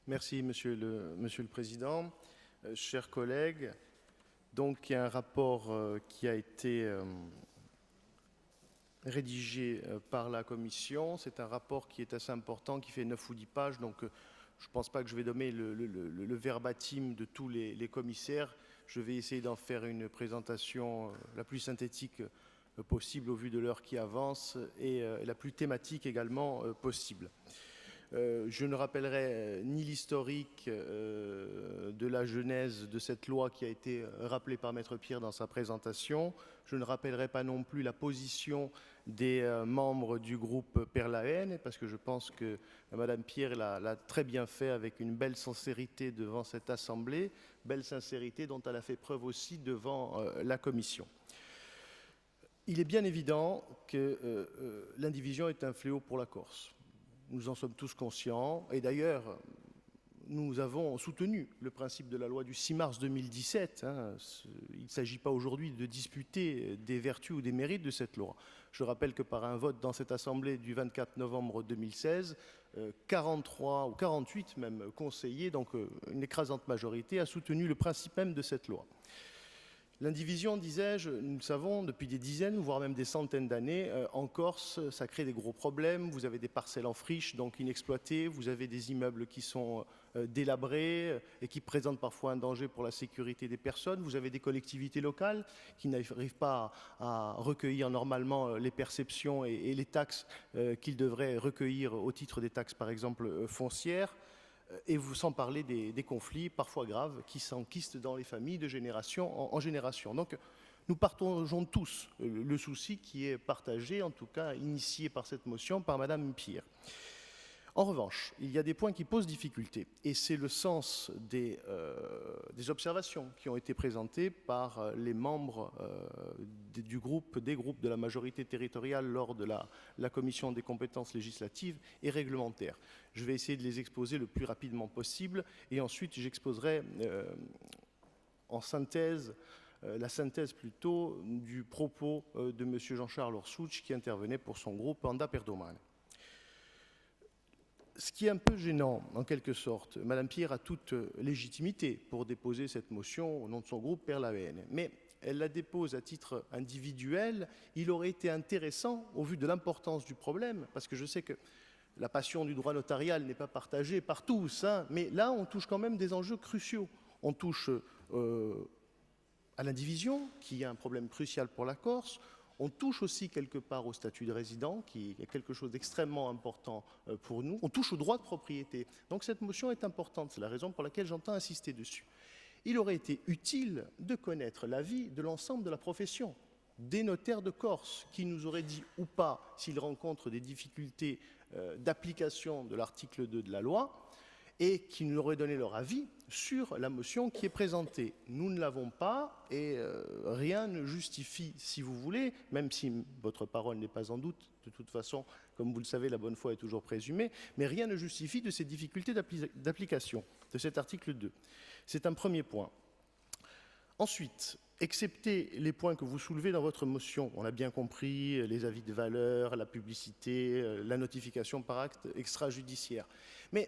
Merci, Monsieur le Président. Chers collègues, donc il y a un rapport qui a été rédigé par la Commission. C'est un rapport qui est assez important, qui fait 9 ou 10 pages, donc je ne pense pas que je vais donner le verbatim de tous les commissaires. Je vais essayer d'en faire une présentation la plus synthétique possible au vu de l'heure qui avance et la plus thématique également possible. Je ne rappellerai ni l'historique de la genèse de cette loi qui a été rappelée par Maître Pierre dans sa présentation. Je ne rappellerai pas non plus la position des membres du groupe Perlaen, parce que je pense que Madame Pierre l'a très bien fait avec une belle sincérité devant cette Assemblée, belle sincérité dont elle a fait preuve aussi devant la Commission. Il est bien évident que l'indivision est un fléau pour la Corse. Nous en sommes tous conscients, et d'ailleurs, nous avons soutenu le principe de la loi du 6 mars 2017. Il ne s'agit pas aujourd'hui de disputer des vertus ou des mérites de cette loi. Je rappelle que par un vote dans cette Assemblée du 24 novembre 2016, 43 ou 48 même conseillers, donc une écrasante majorité, a soutenu le principe même de cette loi. L'indivision, disais-je, nous le savons, depuis des dizaines, voire même des centaines d'années, en Corse, ça crée des gros problèmes. Vous avez des parcelles en friche, donc inexploitées, vous avez des immeubles qui sont délabrés et qui présentent parfois un danger pour la sécurité des personnes. Vous avez des collectivités locales qui n'arrivent pas à recueillir normalement les perceptions et les taxes qu'ils devraient recueillir au titre des taxes, par exemple, foncières. Et vous sans parler des conflits parfois graves qui s'enquistent dans les familles de génération en génération. Donc nous partageons tous le souci qui est partagé, en tout cas initié par cette motion par Madame Pierre. En revanche, il y a des points qui posent difficulté, et c'est le sens des observations qui ont été présentées par les membres des groupes de la majorité territoriale lors de la commission des compétences législatives et réglementaires. Je vais essayer de les exposer le plus rapidement possible, et ensuite j'exposerai en synthèse, la synthèse plutôt du propos de M. Jean-Charles Orsouch qui intervenait pour son groupe Anda Perdomane. Ce qui est un peu gênant, en quelque sorte, Madame Pierre a toute légitimité pour déposer cette motion au nom de son groupe Perlaen, mais elle la dépose à titre individuel. Il aurait été intéressant, au vu de l'importance du problème, parce que je sais que la passion du droit notarial n'est pas partagée par tous, mais là, on touche quand même des enjeux cruciaux. On touche à l'indivision, qui est un problème crucial pour la Corse. On touche aussi quelque part au statut de résident, qui est quelque chose d'extrêmement important pour nous. On touche au droit de propriété. Donc cette motion est importante, c'est la raison pour laquelle j'entends insister dessus. Il aurait été utile de connaître l'avis de l'ensemble de la profession, des notaires de Corse, qui nous auraient dit ou pas s'ils rencontrent des difficultés d'application de l'article 2 de la loi, et qui nous auraient donné leur avis sur la motion qui est présentée. Nous ne l'avons pas, et rien ne justifie, si vous voulez, même si votre parole n'est pas en doute, de toute façon, comme vous le savez, la bonne foi est toujours présumée, mais rien ne justifie de ces difficultés d'application de cet article 2. C'est un premier point. Ensuite, excepté les points que vous soulevez dans votre motion, on a bien compris, les avis de valeur, la publicité, la notification par acte extrajudiciaire, mais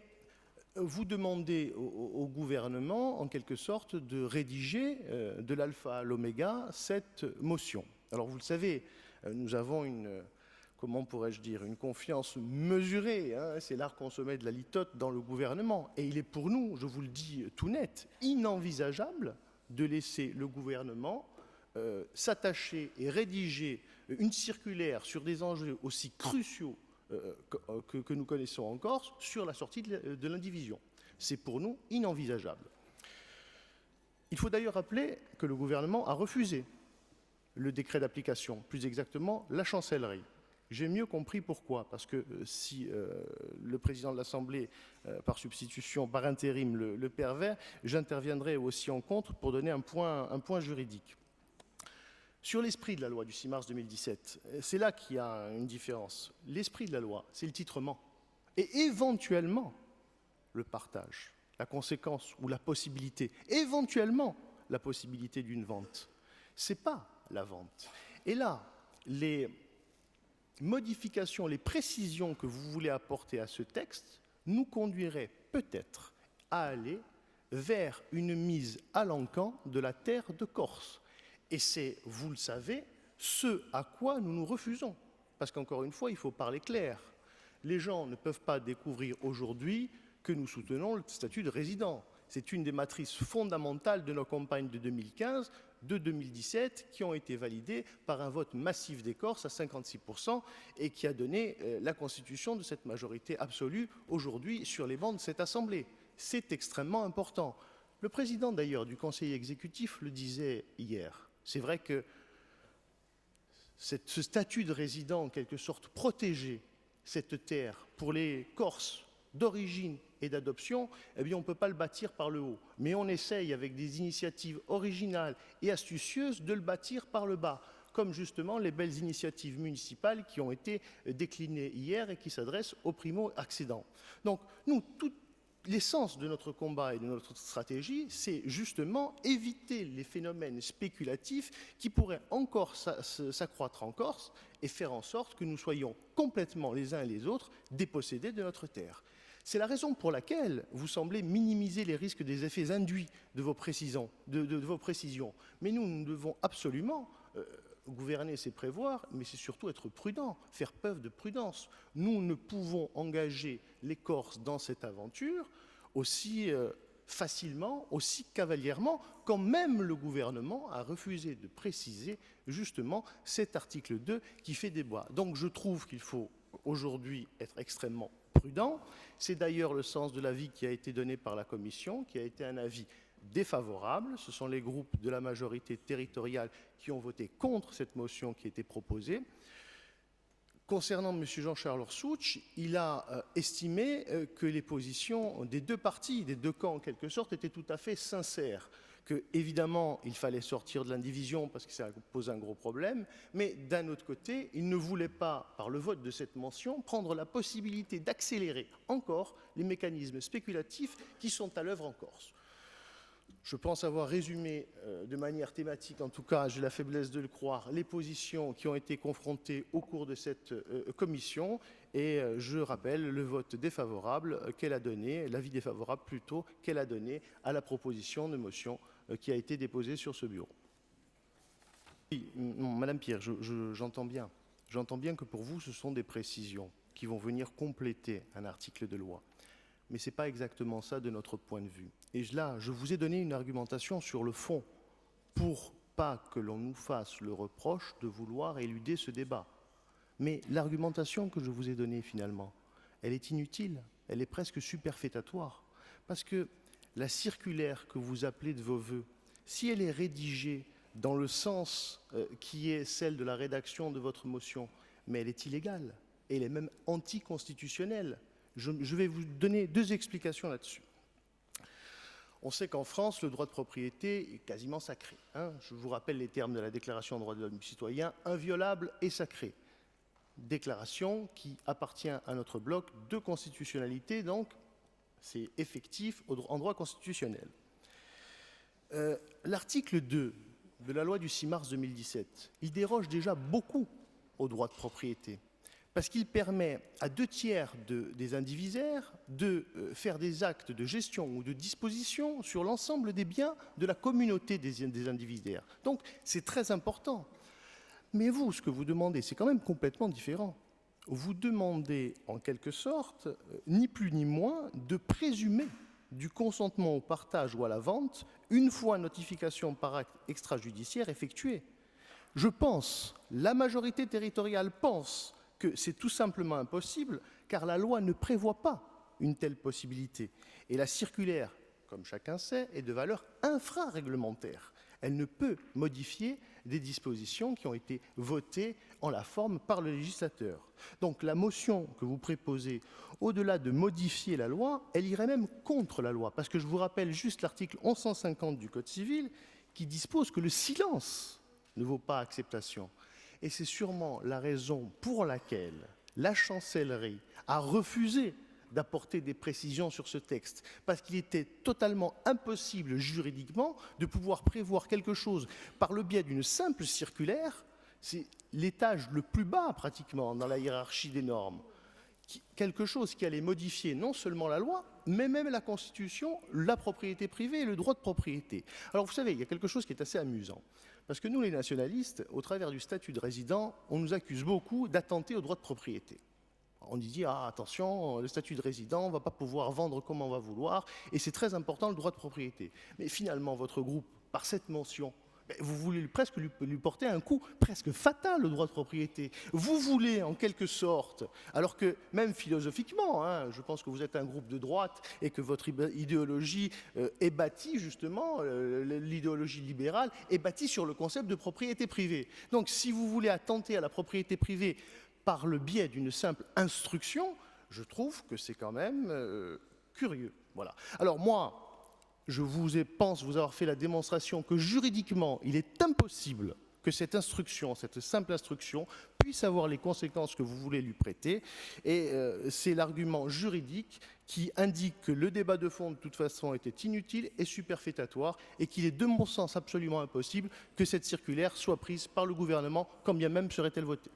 vous demandez au gouvernement, en quelque sorte, de rédiger de l'alpha à l'oméga cette motion. Alors, vous le savez, nous avons comment pourrais-je dire, une confiance mesurée, c'est l'art consommé de la litote dans le gouvernement. Et il est pour nous, je vous le dis tout net, inenvisageable de laisser le gouvernement s'attacher et rédiger une circulaire sur des enjeux aussi cruciaux que nous connaissons en Corse sur la sortie de l'indivision. C'est pour nous inenvisageable. Il faut d'ailleurs rappeler que le gouvernement a refusé le décret d'application, plus exactement la chancellerie. J'ai mieux compris pourquoi, parce que si le président de l'Assemblée, par substitution, par intérim, le pervers, j'interviendrai aussi en contre pour donner un point juridique. Sur l'esprit de la loi du 6 mars 2017, c'est là qu'il y a une différence. L'esprit de la loi, c'est le titrement. Et éventuellement, le partage, la conséquence ou la possibilité, éventuellement, la possibilité d'une vente. Ce n'est pas la vente. Et là, les modifications, les précisions que vous voulez apporter à ce texte nous conduiraient peut-être à aller vers une mise à l'encan de la terre de Corse. Et c'est, vous le savez, ce à quoi nous nous refusons. Parce qu'encore une fois, il faut parler clair. Les gens ne peuvent pas découvrir aujourd'hui que nous soutenons le statut de résident. C'est une des matrices fondamentales de nos campagnes de 2015, de 2017, qui ont été validées par un vote massif des Corses à 56% et qui a donné la constitution de cette majorité absolue aujourd'hui sur les bancs de cette Assemblée. C'est extrêmement important. Le président d'ailleurs du Conseil exécutif le disait hier. C'est vrai que ce statut de résident, en quelque sorte, protéger cette terre pour les Corses d'origine et d'adoption, eh bien, on ne peut pas le bâtir par le haut. Mais on essaye, avec des initiatives originales et astucieuses, de le bâtir par le bas, comme justement les belles initiatives municipales qui ont été déclinées hier et qui s'adressent aux primo-accédants. Donc, nous, l'essence de notre combat et de notre stratégie, c'est justement éviter les phénomènes spéculatifs qui pourraient encore s'accroître en Corse et faire en sorte que nous soyons complètement les uns et les autres dépossédés de notre terre. C'est la raison pour laquelle vous semblez minimiser les risques des effets induits de vos précisions. Mais nous devons absolument gouverner, c'est prévoir, mais c'est surtout être prudent, faire preuve de prudence. Nous ne pouvons engager les Corses dans cette aventure aussi facilement, aussi cavalièrement, quand même le gouvernement a refusé de préciser justement cet article 2 qui fait débat. Donc je trouve qu'il faut aujourd'hui être extrêmement prudent. C'est d'ailleurs le sens de l'avis qui a été donné par la Commission, qui a été un avis défavorable. Ce sont les groupes de la majorité territoriale qui ont voté contre cette motion qui était proposée. Concernant M. Jean-Charles Orsuch, il a estimé que les positions des deux partis, des deux camps en quelque sorte, étaient tout à fait sincères. Que, évidemment, il fallait sortir de l'indivision parce que ça pose un gros problème, mais d'un autre côté, il ne voulait pas, par le vote de cette mention, prendre la possibilité d'accélérer encore les mécanismes spéculatifs qui sont à l'œuvre en Corse. Je pense avoir résumé de manière thématique, en tout cas j'ai la faiblesse de le croire, les positions qui ont été confrontées au cours de cette commission et je rappelle le vote défavorable qu'elle a donné, l'avis défavorable plutôt qu'elle a donné à la proposition de motion qui a été déposée sur ce bureau. Oui, non, Madame Pierre, j'entends bien. J'entends bien que pour vous ce sont des précisions qui vont venir compléter un article de loi. Mais ce n'est pas exactement ça de notre point de vue. Et là, je vous ai donné une argumentation sur le fond pour pas que l'on nous fasse le reproche de vouloir éluder ce débat. Mais l'argumentation que je vous ai donnée finalement, elle est inutile, elle est presque superfétatoire. Parce que la circulaire que vous appelez de vos voeux, si elle est rédigée dans le sens qui est celle de la rédaction de votre motion, mais elle est illégale, et elle est même anticonstitutionnelle. Je vais vous donner deux explications là-dessus. On sait qu'en France, le droit de propriété est quasiment sacré. Je vous rappelle les termes de la Déclaration des droits de l'homme et du citoyen, inviolable et sacré. Déclaration qui appartient à notre bloc de constitutionnalité, donc c'est effectif en droit constitutionnel. L'article 2 de la loi du 6 mars 2017, il déroge déjà beaucoup au droit de propriété. Parce qu'il permet à 2/3 des indivisaires de faire des actes de gestion ou de disposition sur l'ensemble des biens de la communauté des indivisaires. Donc, c'est très important. Mais vous, ce que vous demandez, c'est quand même complètement différent. Vous demandez, en quelque sorte, ni plus ni moins, de présumer du consentement au partage ou à la vente une fois notification par acte extrajudiciaire effectuée. Je pense, la majorité territoriale pense que c'est tout simplement impossible, car la loi ne prévoit pas une telle possibilité. Et la circulaire, comme chacun sait, est de valeur infraréglementaire. Elle ne peut modifier des dispositions qui ont été votées en la forme par le législateur. Donc la motion que vous proposez, au-delà de modifier la loi, elle irait même contre la loi. Parce que je vous rappelle juste l'article 1150 du Code civil qui dispose que le silence ne vaut pas acceptation. Et c'est sûrement la raison pour laquelle la chancellerie a refusé d'apporter des précisions sur ce texte, parce qu'il était totalement impossible juridiquement de pouvoir prévoir quelque chose par le biais d'une simple circulaire, c'est l'étage le plus bas pratiquement dans la hiérarchie des normes, quelque chose qui allait modifier non seulement la loi, mais même la Constitution, la propriété privée et le droit de propriété. Alors vous savez, il y a quelque chose qui est assez amusant. Parce que nous, les nationalistes, au travers du statut de résident, on nous accuse beaucoup d'attenter au droit de propriété. On dit, ah, attention, le statut de résident, on ne va pas pouvoir vendre comme on va vouloir, et c'est très important le droit de propriété. Mais finalement, votre groupe, par cette mention, vous voulez presque lui porter un coup presque fatal au droit de propriété. Vous voulez, en quelque sorte, alors que même philosophiquement, hein, je pense que vous êtes un groupe de droite et que votre idéologie est bâtie, justement, l'idéologie libérale est bâtie sur le concept de propriété privée. Donc si vous voulez attenter à la propriété privée par le biais d'une simple instruction, je trouve que c'est quand même curieux. Voilà. Alors moi, je pense vous avoir fait la démonstration que juridiquement, il est impossible que cette instruction, cette simple instruction, puisse avoir les conséquences que vous voulez lui prêter. Et c'est l'argument juridique qui indique que le débat de fond, de toute façon, était inutile et superfétatoire, et qu'il est, de mon sens, absolument impossible que cette circulaire soit prise par le gouvernement, quand bien même serait-elle votée.